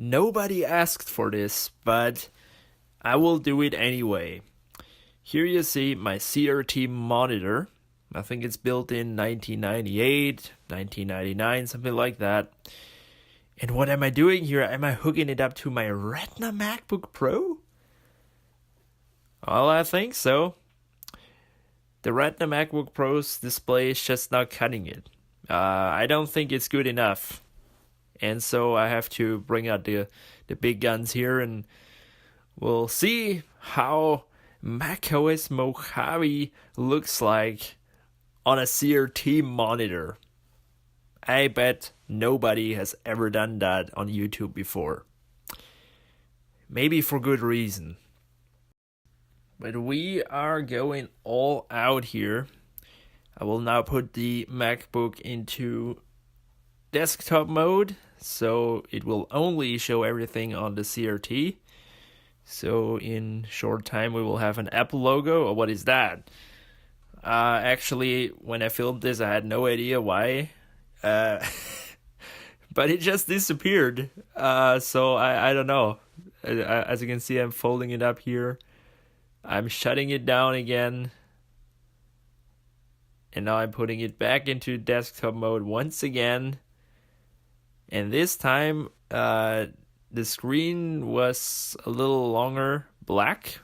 Nobody asked for this, but I will do it anyway. Here you see my CRT monitor. I think it's built in 1998, 1999, something like that. And what am I doing here? Am I hooking it up to my Retina MacBook Pro? Well, I think so. The Retina MacBook Pro's display is just not cutting it. I don't think it's good enough. And so I have to bring out the big guns here, and we'll see how macOS Mojave looks like on a CRT monitor. I bet nobody has ever done that on YouTube before. Maybe for good reason. But we are going all out here. I will now put the MacBook into desktop mode, so it will only show everything on the CRT. So in short time we will have an Apple logo. Or what is that? Actually, when I filmed this, I had no idea why. But it just disappeared. So I don't know. As you can see, I'm folding it up here. I'm shutting it down again. And now I'm putting it back into desktop mode once again. And this time, the screen was a little longer black.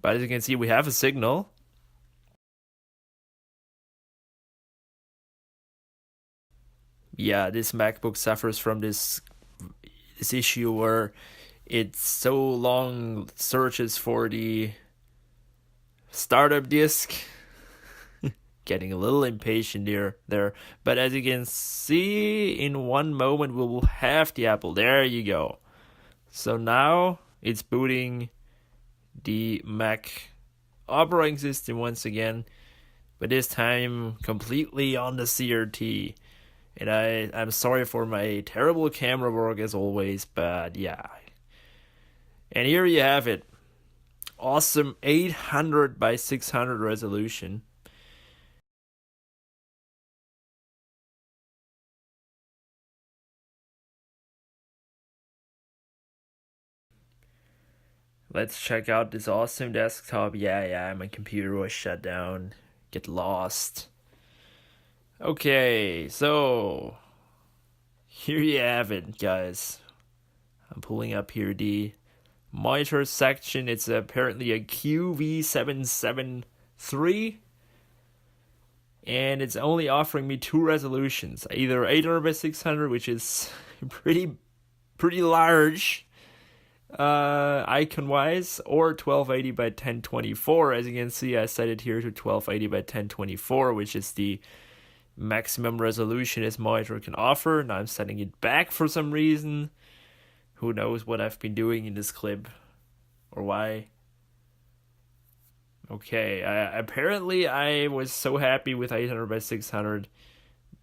But as you can see, we have a signal. Yeah, this MacBook suffers from this issue where it so long searches for the startup disk. Getting a little impatient there. But as you can see, in one moment we will have the Apple. There you go. So now it's booting the Mac operating system once again, but this time completely on the CRT. And I'm sorry for my terrible camera work as always, but yeah. And here you have it. Awesome 800 by 600 resolution. Let's check out this awesome desktop. Yeah, my computer was shut down. Get lost. Okay, so here you have it, guys. I'm pulling up here the monitor section. It's apparently a QV773. And it's only offering me two resolutions. Either 800 by 600, which is pretty large. Icon wise, or 1280 by 1024. As you can see, I set it here to 1280 by 1024, which is the maximum resolution this monitor can offer. Now I'm setting it back for some reason. Who knows what I've been doing in this clip or why. Okay, apparently I was so happy with 800 by 600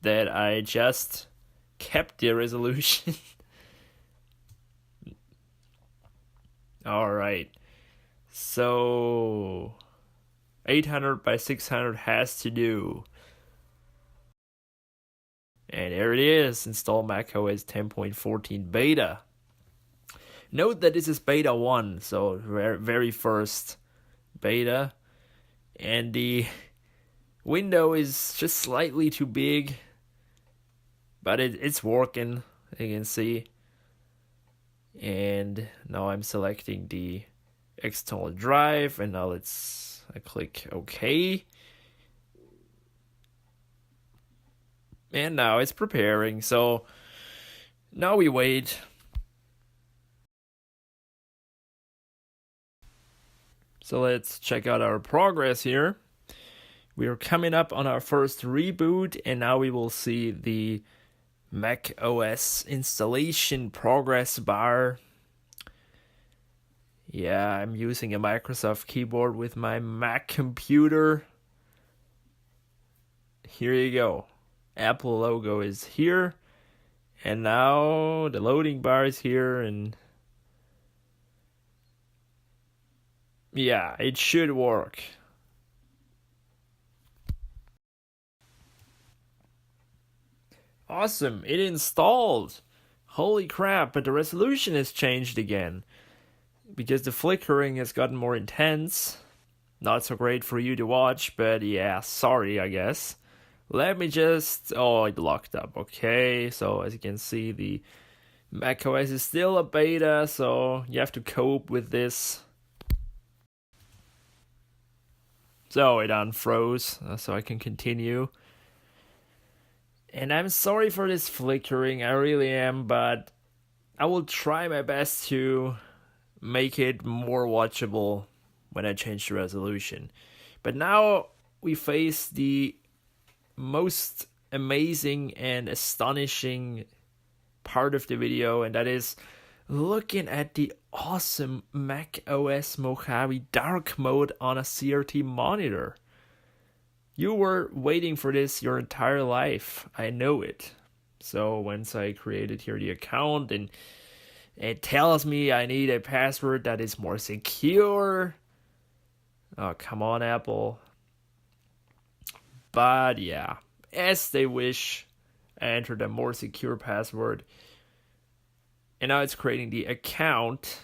that I just kept the resolution. Alright, so 800 by 600 has to do. And there it is, install macOS 10.14 beta. Note that this is beta 1, so very first beta. And the window is just slightly too big, but it's working, you can see. And now I'm selecting the external drive, and now I click OK. And now it's preparing, so now we wait. So let's check out our progress here. We are coming up on our first reboot, and now we will see the Mac OS installation progress bar. Yeah, I'm using a Microsoft keyboard with my Mac computer. Here you go. Apple logo is here. And now the loading bar is here, and yeah, it should work. Awesome, it installed. Holy crap, but the resolution has changed again. Because the flickering has gotten more intense. Not so great for you to watch, but yeah, sorry, I guess. Let me just... Oh, it locked up. Okay, so as you can see, the macOS is still a beta, so you have to cope with this. So it unfroze, so I can continue. And I'm sorry for this flickering, I really am, but I will try my best to make it more watchable when I change the resolution. But now we face the most amazing and astonishing part of the video, and that is looking at the awesome macOS Mojave dark mode on a CRT monitor. You were waiting for this your entire life, I know it. So once I created here the account, and it tells me I need a password that is more secure. Oh, come on, Apple. But yeah, as they wish, I entered a more secure password. And now it's creating the account.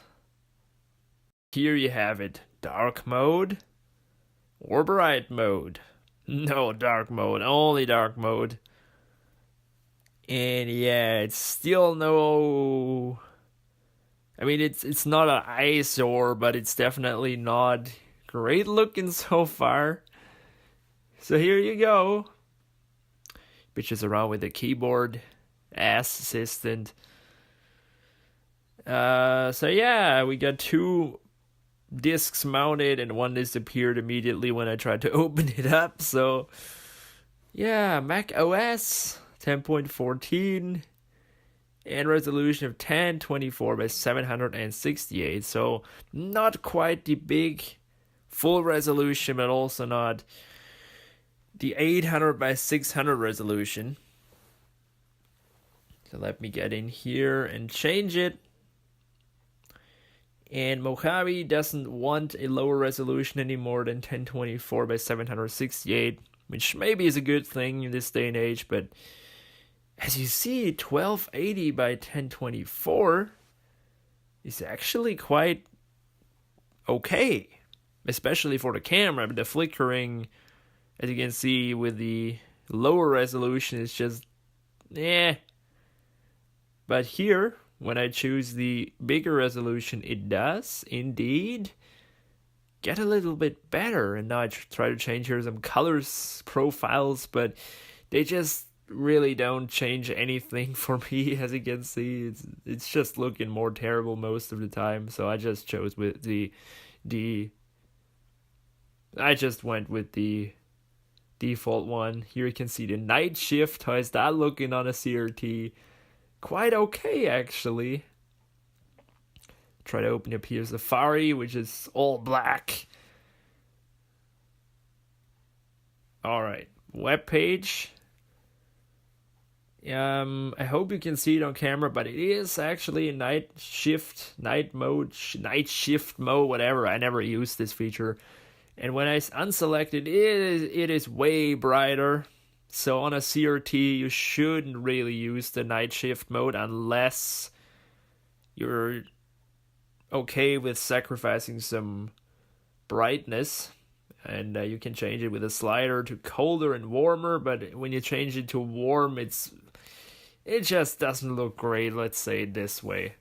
Here you have it. Dark mode or bright mode. No dark mode, only dark mode. And yeah, it's still no... I mean, it's not an eyesore, but it's definitely not great looking so far. So here you go. Bitches around with the keyboard. Ass assistant. So yeah, we got 2 discs mounted and one disappeared immediately when I tried to open it up. So yeah, Mac OS 10.14 and resolution of 1024 by 768. So not quite the big full resolution, but also not the 800 by 600 resolution. So let me get in here and change it. And Mojave doesn't want a lower resolution anymore than 1024 by 768, which maybe is a good thing in this day and age, but as you see, 1280 by 1024 is actually quite okay, especially for the camera. But the flickering, as you can see with the lower resolution, is just But here, when I choose the bigger resolution, it does indeed get a little bit better. And now I try to change here some colors profiles, but they just really don't change anything for me. As you can see, it's just looking more terrible most of the time. So I just chose with I just went with the default one. Here you can see the night shift. How is that looking on a CRT? Quite okay, actually. Try to open up here Safari, which is all black. Alright, web page. I hope you can see it on camera, but it is actually night shift mode, whatever. I never used this feature. And when I unselect it, it is way brighter. So on a CRT, you shouldn't really use the night shift mode unless you're okay with sacrificing some brightness. And you can change it with a slider to colder and warmer, but when you change it to warm, it just doesn't look great, let's say it this way.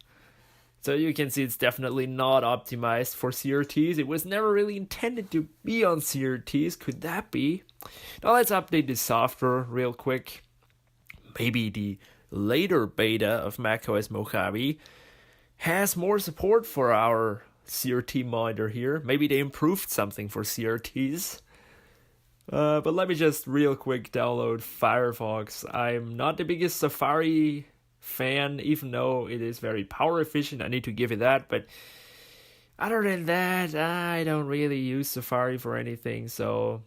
So you can see it's definitely not optimized for CRTs. It was never really intended to be on CRTs. Could that be? Now let's update the software real quick. Maybe the later beta of macOS Mojave has more support for our CRT monitor here. Maybe they improved something for CRTs. But let me just real quick download Firefox. I'm not the biggest Safari fan, even though it is very power efficient. I need to give it that, but other than that, I don't really use Safari for anything. So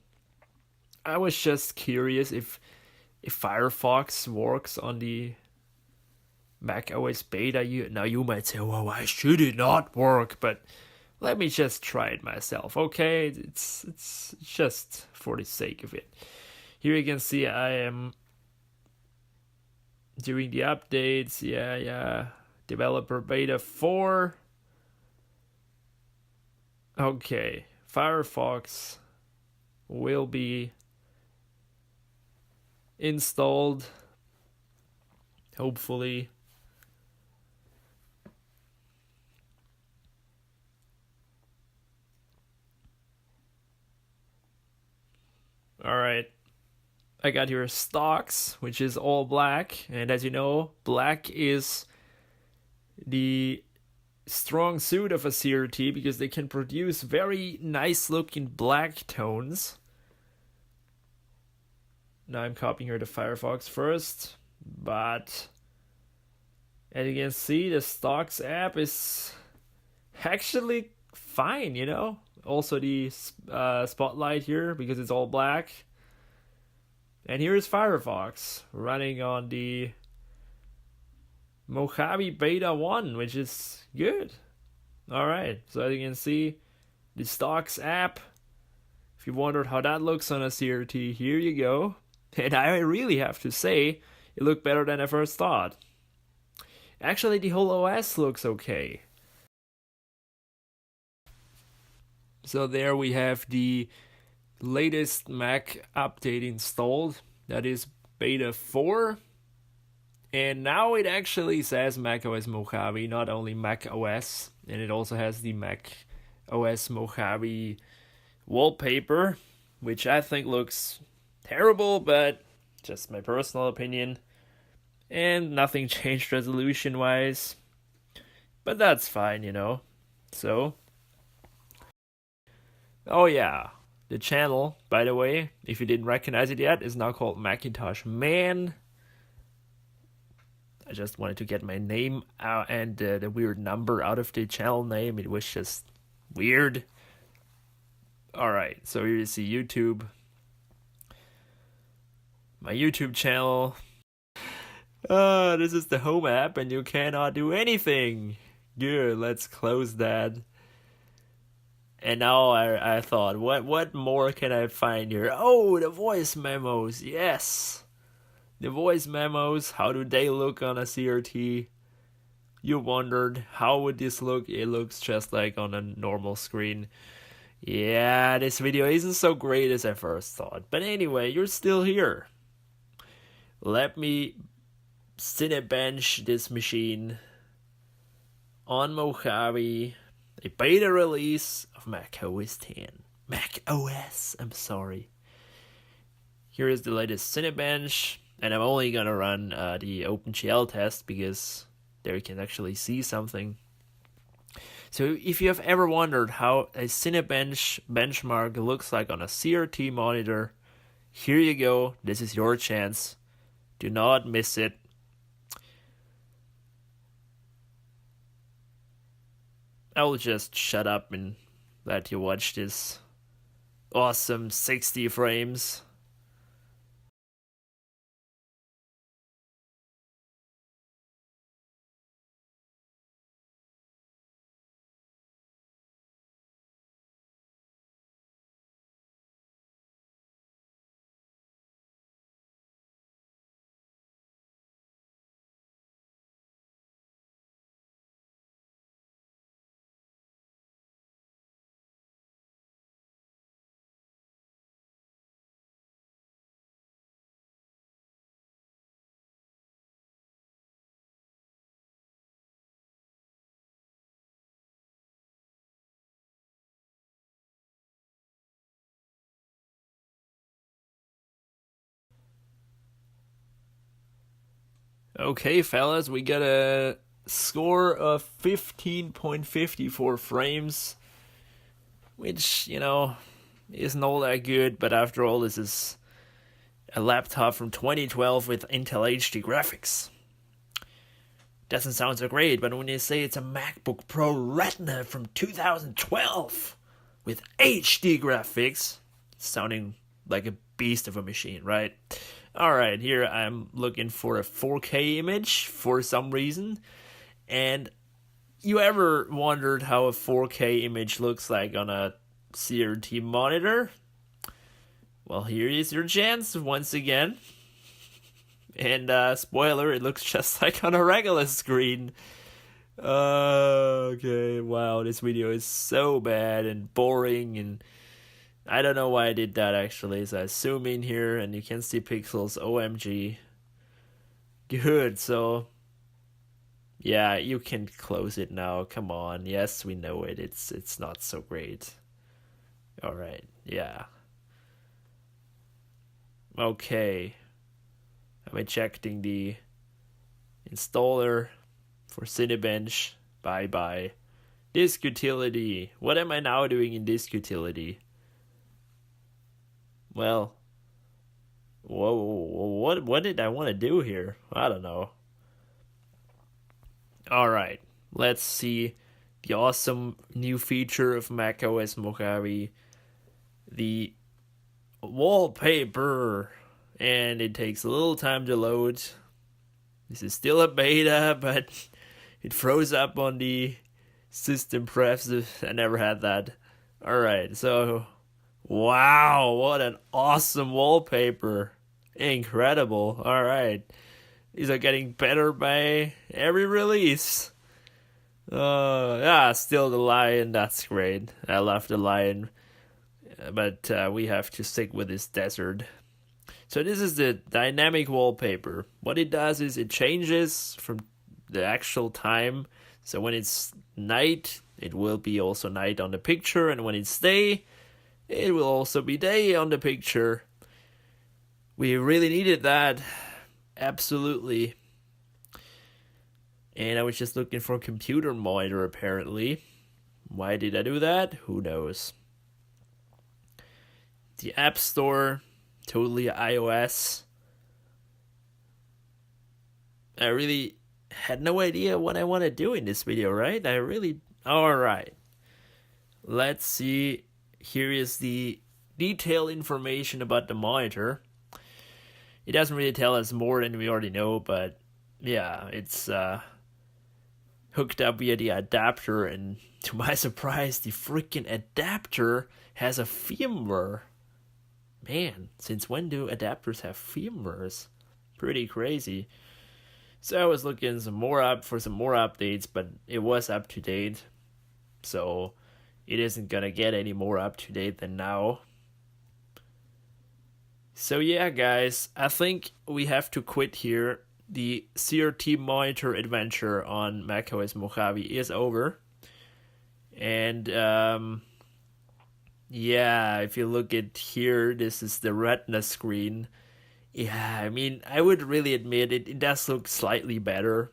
I was just curious if Firefox works on the Mac OS beta. Now you might say, well, why should it not work? But let me just try it myself, okay? It's just for the sake of it. Here you can see I am doing the updates. Yeah. Developer beta 4. Okay, Firefox will be installed, hopefully. Alright, I got here stocks, which is all black, and as you know, black is the strong suit of a CRT because they can produce very nice looking black tones. Now I'm copying here to Firefox first, but as you can see, the stocks app is actually fine, you know. Also the spotlight here because it's all black. And here's Firefox running on the Mojave Beta 1, which is good. Alright, so as you can see, the stocks app. If you wondered how that looks on a CRT, here you go. And I really have to say, it looked better than I first thought. Actually, the whole OS looks okay. So there we have the latest Mac update installed. That is Beta 4. And now it actually says macOS Mojave, not only Mac OS. And it also has the Mac OS Mojave wallpaper, which I think looks terrible, but just my personal opinion. And nothing changed resolution-wise. But that's fine, you know. So, oh yeah, the channel, by the way, if you didn't recognize it yet, is now called Macintosh Man. I just wanted to get my name out and the weird number out of the channel name. It was just weird. Alright, so here you see YouTube. My YouTube channel. This is the home app and you cannot do anything. Good, let's close that. And now I thought, what more can I find here? Oh, the voice memos, yes! The voice memos, how do they look on a CRT? You wondered, how would this look? It looks just like on a normal screen. Yeah, this video isn't so great as I first thought. But anyway, you're still here. Let me Cinebench this machine on Mojave, a beta release of macOS 10. macOS, I'm sorry. Here is the latest Cinebench, and I'm only gonna run the OpenGL test because there you can actually see something. So if you have ever wondered how a Cinebench benchmark looks like on a CRT monitor, here you go. This is your chance. Do not miss it. I will just shut up and let you watch this awesome 60 frames. Okay, fellas, we got a score of 15.54 frames, which, you know, isn't all that good, but after all, this is a laptop from 2012 with Intel HD graphics. Doesn't sound so great, but when you say it's a MacBook Pro Retina from 2012 with HD graphics, it's sounding like a beast of a machine, right? Alright, here I'm looking for a 4K image for some reason. And you ever wondered how a 4K image looks like on a CRT monitor? Well, here is your chance once again. And spoiler, it looks just like on a regular screen. Okay, wow, this video is so bad and boring, and I don't know why I did that actually. So I zoom in here and you can see pixels, OMG. Good, so yeah, you can close it now. Come on. Yes, we know it. It's not so great. All right. Yeah. Okay. I'm ejecting the installer for Cinebench. Bye. Disk utility. What am I now doing in disk utility? Well, whoa, what did I want to do here? I don't know. Alright, let's see the awesome new feature of macOS Mojave, the wallpaper, and it takes a little time to load. This is still a beta, but it froze up on the system prefs. I never had that. Alright, so wow, what an awesome wallpaper. Incredible. Alright. These are getting better by every release. Yeah, still the lion, that's great. I love the lion. But we have to stick with this desert. So this is the dynamic wallpaper. What it does is it changes from the actual time. So when it's night, it will be also night on the picture. And when it's day, it will also be day on the picture. We really needed that. Absolutely. And I was just looking for a computer monitor apparently. Why did I do that? Who knows. The App Store, totally iOS. I really had no idea what I want to do in this video, right? Alright. Let's see. Here is the detailed information about the monitor. It doesn't really tell us more than we already know, but yeah, it's hooked up via the adapter, and to my surprise, the freaking adapter has a firmware. Man, since when do adapters have firmwares? Pretty crazy. So I was looking for some more updates, but it was up to date. So it isn't gonna get any more up to date than now. So yeah, guys, I think we have to quit here. The CRT Monitor adventure on macOS Mojave is over. And yeah, if you look at here, this is the Retina screen. Yeah, I mean, I would really admit it does look slightly better.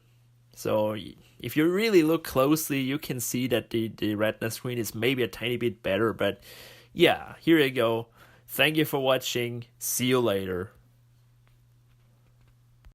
So if you really look closely, you can see that the Retina screen is maybe a tiny bit better. But yeah, here you go. Thank you for watching. See you later.